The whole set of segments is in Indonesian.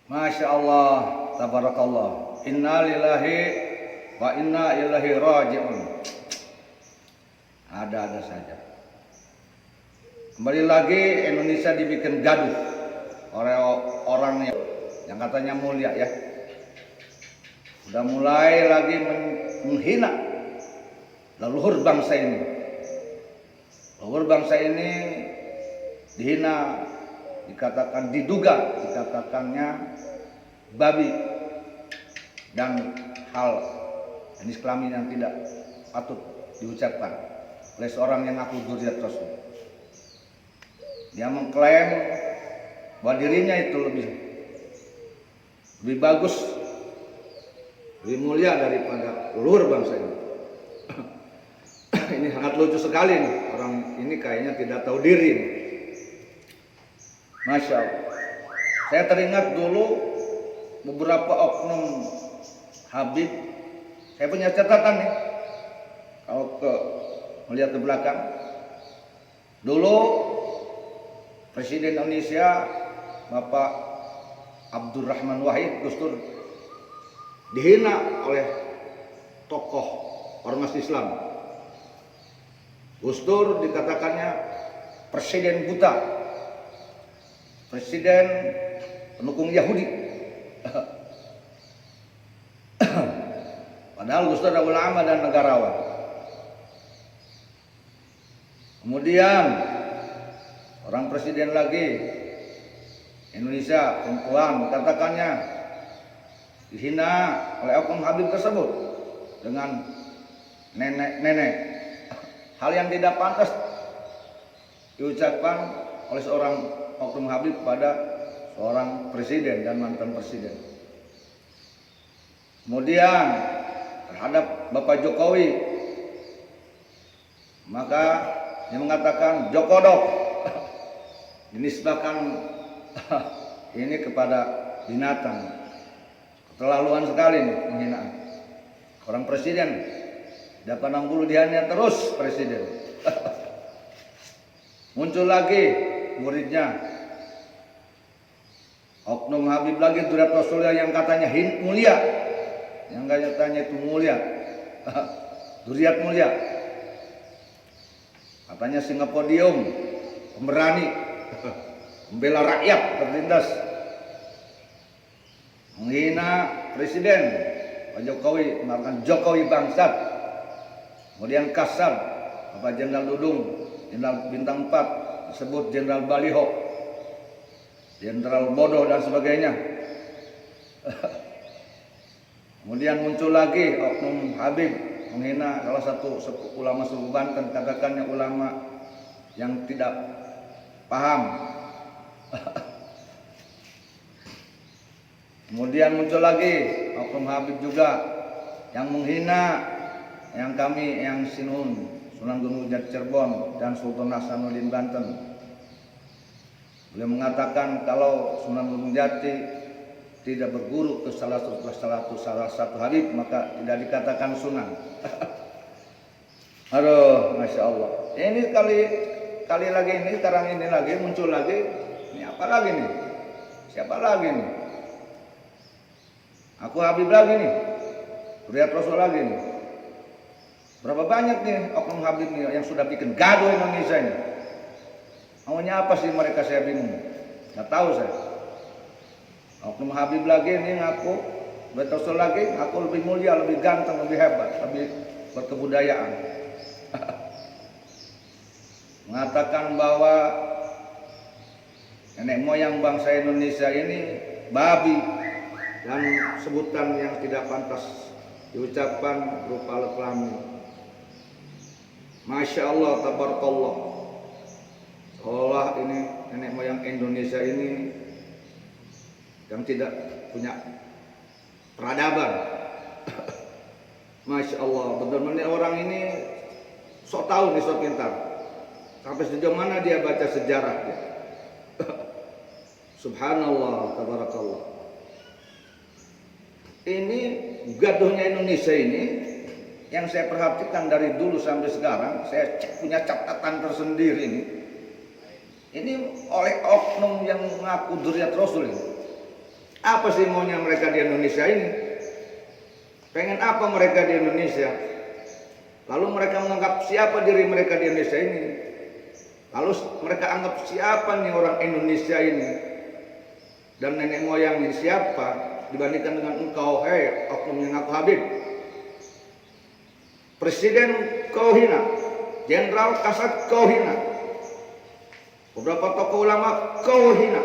Masya Allah, tabarakallah. Inna lillahi wa inna ilaihi raji'un. Ada-ada saja. Kembali lagi Indonesia dibikin gaduh oleh orang yang katanya mulia ya. Udah mulai lagi menghina leluhur bangsa ini. Leluhur bangsa ini dihina, dikatakannya babi dan hal jenis kelamin yang tidak patut diucapkan oleh seorang yang ngaku dzurriyyat Rasul. Dia mengklaim bahwa dirinya itu lebih bagus, lebih mulia daripada leluhur bangsa ini. Ini sangat lucu sekali nih. Orang ini kayaknya tidak tahu diri nih. Masya Allah. Saya teringat dulu beberapa oknum Habib. Saya punya catatan nih. Kalau melihat ke belakang, dulu Presiden Indonesia Bapak Abdurrahman Wahid Gus Dur dihina oleh tokoh ormas Islam. Gus Dur dikatakannya presiden buta, presiden pendukung Yahudi. Padahal Gus Dur adalah ulama dan negarawan. Kemudian orang presiden lagi Indonesia perempuan katakannya dihina oleh oknum Habib tersebut dengan nenek-nenek. Hal yang tidak pantas diucapkan oleh seorang oknum Habib pada seorang presiden dan mantan presiden. Kemudian terhadap Bapak Jokowi, maka dia mengatakan Jokodok, dinisbahkan ini kepada binatang. Keterlaluan sekali nih penghinaan orang presiden. Tidak pandang bulu dihina terus presiden. Muncul lagi muridnya oknum Habib lagi dzurriyyat Rasulullah yang katanya mulia, yang katanya itu mulia, dzurriyyat mulia. Katanya singa podium, pemberani, membela rakyat terlintas, menghina presiden Pak Jokowi, mengatakan Jokowi bangsat. Kemudian kasar Bapak Jenderal Dudung, Jenderal Bintang 4 disebut Jenderal Baliho, Jenderal Bodoh dan sebagainya. Kemudian muncul lagi oknum Habib menghina salah satu ulama suku Banten, katakannya ulama yang tidak paham. Kemudian muncul lagi oknum Habib juga yang menghina yang kami yang Sunan Gunung Jati Cirebon dan Sultan Hasanuddin Banten. Beliau mengatakan kalau Sunan Gunung Jati tidak berguru ke salah satu Habib maka tidak dikatakan Sunan. Aduh, Masya Allah. Ini kali lagi ini sekarang ini lagi muncul lagi. Ini apa lagi nih? Siapa lagi nih? Aku Habib lagi nih. Dzurriyyat Rasul lagi nih. Berapa banyak nih oknum Habib nih yang sudah bikin gaduh Indonesia ini. Maunya apa sih mereka, saya bingung. Nggak tahu saya. Oknum Habib lagi nih ngaku, betul lagi ngaku lebih mulia, lebih ganteng, lebih hebat, lebih berkebudayaan. Mengatakan bahwa nenek moyang bangsa Indonesia ini babi dan sebutan yang tidak pantas diucapkan berupa kelamin. Masya Allah, tabarakallah. Seolah ini nenek moyang Indonesia ini yang tidak punya peradaban. Masya Allah, benar-benar orang ini sok tahu nih, sok pintar. Sampai sejauh mana dia baca sejarah dia. Subhanallah, tabarakallah. Ini gaduhnya Indonesia ini yang saya perhatikan dari dulu sampai sekarang, saya punya catatan tersendiri ini oleh oknum yang mengaku dzurriyyat Rasul ini. Apa sih maunya mereka di Indonesia ini? Pengen apa mereka di Indonesia? Lalu mereka menganggap siapa diri mereka di Indonesia ini? Lalu mereka anggap siapa nih orang Indonesia ini? Dan nenek moyangnya siapa dibandingkan dengan engkau, hei oknum yang aku Habib? Presiden kau hina, Jenderal Kasat kau hina, beberapa tokoh ulama kau hina,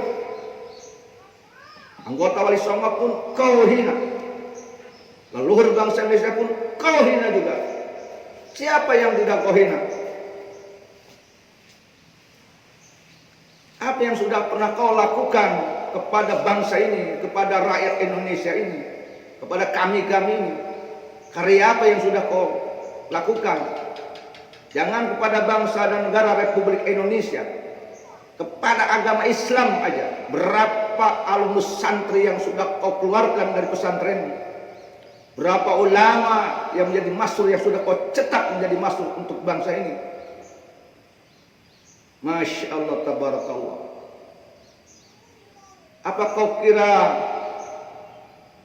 anggota Wali Songo pun kau hina, leluhur bangsa Indonesia pun kau hina juga. Siapa yang tidak kau hina? Apa yang sudah pernah kau lakukan kepada bangsa ini, kepada rakyat Indonesia ini, kepada kami-kami ini? Karya apa yang sudah kau lakukan? Jangan kepada bangsa dan negara Republik Indonesia, kepada agama Islam aja. Berapa alumnus santri yang sudah kau keluarkan dari pesantren? Berapa ulama yang menjadi masur yang sudah kau cetak menjadi masur untuk bangsa ini? Masya Allah, tabarakallah. Apa kau kira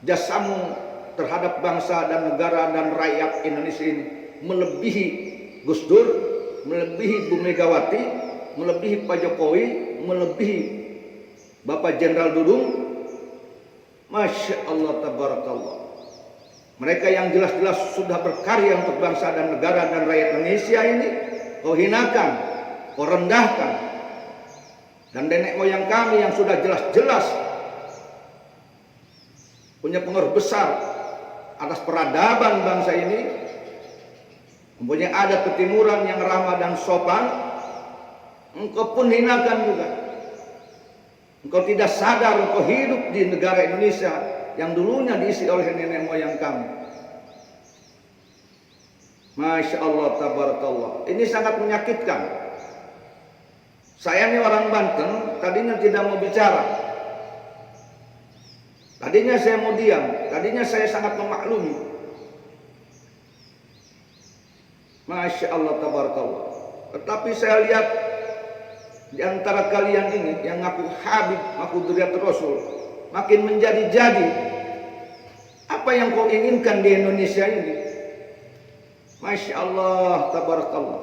jasamu terhadap bangsa dan negara dan rakyat Indonesia ini melebihi Gus Dur, melebihi Bu Megawati, melebihi Pak Jokowi, melebihi Bapak Jenderal Dudung? Masya Allah, tabarakallah. Mereka yang jelas-jelas sudah berkarya untuk bangsa dan negara dan rakyat Indonesia ini kau hinakan, kau rendahkan. Dan nenek moyang kami yang sudah jelas-jelas punya pengaruh besar atas peradaban bangsa ini, mempunyai adat ketimuran yang ramah dan sopan, engkau pun hinakan juga. Engkau tidak sadar engkau hidup di negara Indonesia yang dulunya diisi oleh nenek moyang kami. Masya Allah, tabarakallah. Ini sangat menyakitkan. Saya ini orang Banten, tadinya tidak mau bicara. Tadinya saya mau diam, tadinya saya sangat memaklumi. Masya Allah, tabarakallah. Tetapi saya lihat di antara kalian ini yang ngaku Habib, ngaku Dzurriyyat Rasul, makin menjadi-jadi. Apa yang kau inginkan di Indonesia ini? Masya Allah, tabarakallah.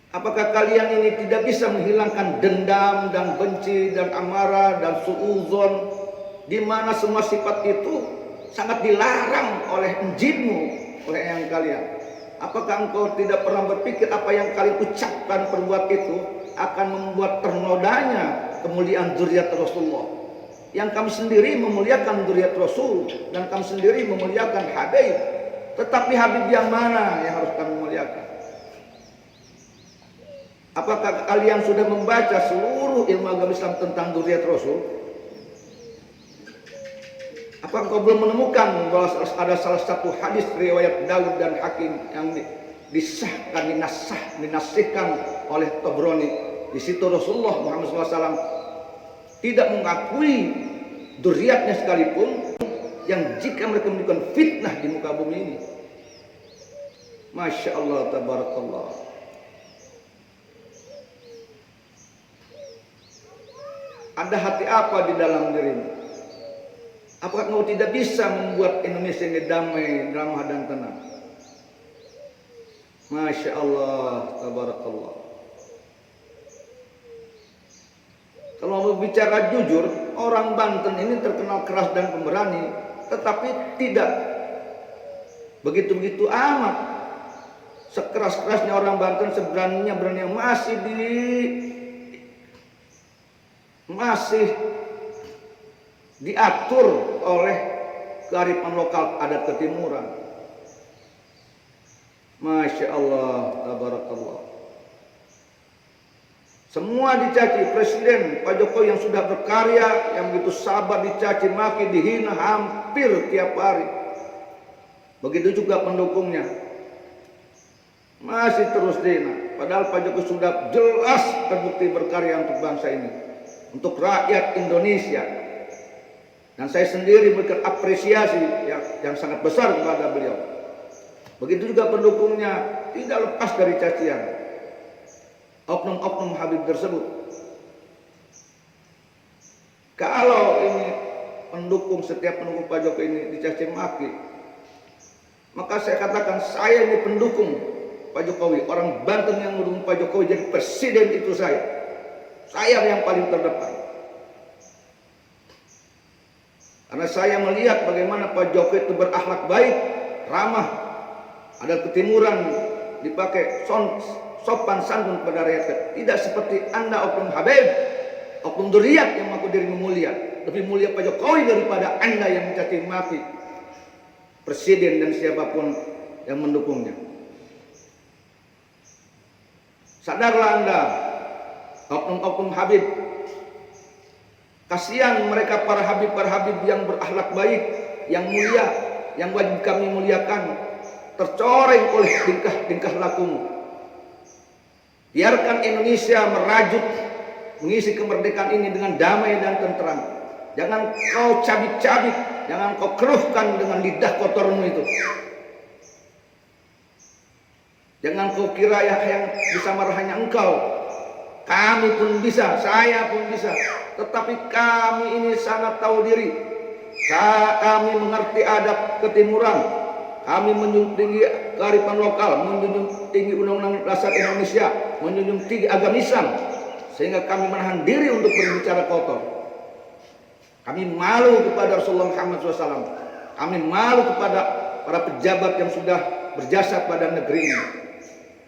Apakah kalian ini tidak bisa menghilangkan dendam dan benci dan amarah dan suudzon, di mana semua sifat itu sangat dilarang oleh Injilmu, oleh yang kalian? Apakah engkau tidak pernah berpikir apa yang kalian ucapkan, perbuat itu akan membuat ternodanya kemuliaan Dzurriyyat Rasulullah? Yang kami sendiri memuliakan Dzurriyyat Rasul dan kami sendiri memuliakan Habib. Tetapi Habib yang mana yang harus kami muliakan? Apakah kalian sudah membaca seluruh ilmu agama Islam tentang Dzurriyyat Rasul? Apakah kau belum menemukan bahwa ada salah satu hadis riwayat Daud dan Hakim yang disahkan, dinasihkan oleh Tabrani? Di situ Rasulullah Muhammad SAW tidak mengakui dzurriyyatnya sekalipun yang jika mereka melakukan fitnah di muka bumi ini. Masya Allah, tabarakallah. Ada hati apa di dalam dirimu? Apakah kau tidak bisa membuat Indonesia ini damai, ramah dan tenang? Masya Allah, tabarakallah. Kalau mau bicara jujur, orang Banten ini terkenal keras dan pemberani, tetapi tidak begitu-begitu amat. Sekeras-kerasnya orang Banten, seberaninya masih diatur oleh kearifan lokal adat ketimuran. Masya Allah, tabarakallah. Semua dicaci. Presiden Pak Jokowi yang sudah berkarya, yang begitu sabar, dicaci maki, dihina hampir tiap hari. Begitu juga pendukungnya, masih terus dihina. Padahal Pak Jokowi sudah jelas terbukti berkarya untuk bangsa ini, untuk rakyat Indonesia. Dan saya sendiri memberikan apresiasi yang sangat besar kepada beliau. Begitu juga pendukungnya, tidak lepas dari cacian oknum-oknum Habib tersebut. Kalau ini setiap pendukung Pak Jokowi ini dicaci maki, maka saya katakan saya ini pendukung Pak Jokowi, orang Banten yang mendukung Pak Jokowi jadi presiden itu saya yang paling terdepan. Karena saya melihat bagaimana Pak Jokowi itu berakhlak baik, ramah, ada ketimuran, dipakai sopan santun pada rakyat. Tidak seperti Anda oknum Habib, oknum duriat yang mengaku dirimu mulia. Lebih mulia Pak Jokowi daripada Anda yang mencaci maki presiden dan siapapun yang mendukungnya. Sadarlah Anda, oknum-oknum Habib. Kasihan mereka para Habib yang berakhlak baik, yang mulia, yang wajib kami muliakan, tercoreng oleh tingkah lakumu. Biarkan Indonesia merajut mengisi kemerdekaan ini dengan damai dan tentram. Jangan kau cabik-cabik, jangan kau keruhkan dengan lidah kotormu itu. Jangan kau kira yang bisa marah hanya engkau. Kami pun bisa, saya pun bisa. Tetapi kami ini sangat tahu diri. Kami mengerti adab ketimuran. Kami menjunjung tinggi kearifan lokal, menjunjung tinggi Undang-Undang Dasar Indonesia, menjunjung tinggi agama Islam. Sehingga kami menahan diri untuk berbicara kotor. Kami malu kepada Rasulullah Muhammad SAW. Kami malu kepada para pejabat yang sudah berjasa pada negeri ini.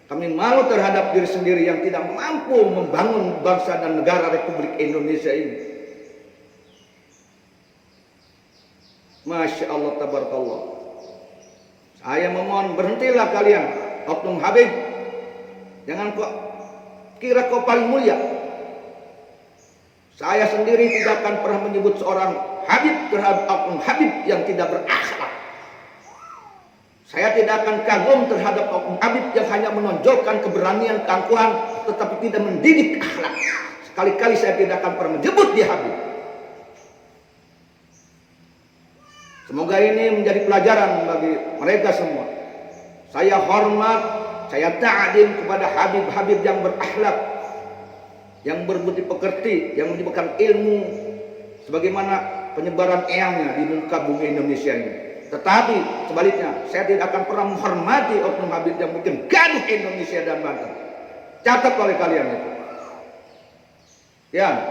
Kami malu terhadap diri sendiri yang tidak mampu membangun bangsa dan negara Republik Indonesia ini. Masya Allah, tabarakallah. Saya memohon, berhentilah kalian, oknum Habib. Jangan kok kira kau paling mulia. Saya sendiri tidak akan pernah menyebut seorang Habib terhadap oknum Habib yang tidak berakhlak. Saya tidak akan kagum terhadap oknum Habib yang hanya menonjolkan keberanian, keangkuhan, tetapi tidak mendidik akhlak. Sekali-kali saya tidak akan pernah menyebut dia Habib. Semoga ini menjadi pelajaran bagi mereka semua. Saya hormat, saya ta'zim kepada Habib-Habib yang berakhlak, yang berbudi pekerti, yang menyebabkan ilmu sebagaimana penyebaran eyangnya di muka bumi Indonesia ini. Tetapi sebaliknya, saya tidak akan pernah menghormati oknum Habib yang bikin gaduh Indonesia dan Banten. Catat oleh kalian itu. Ya,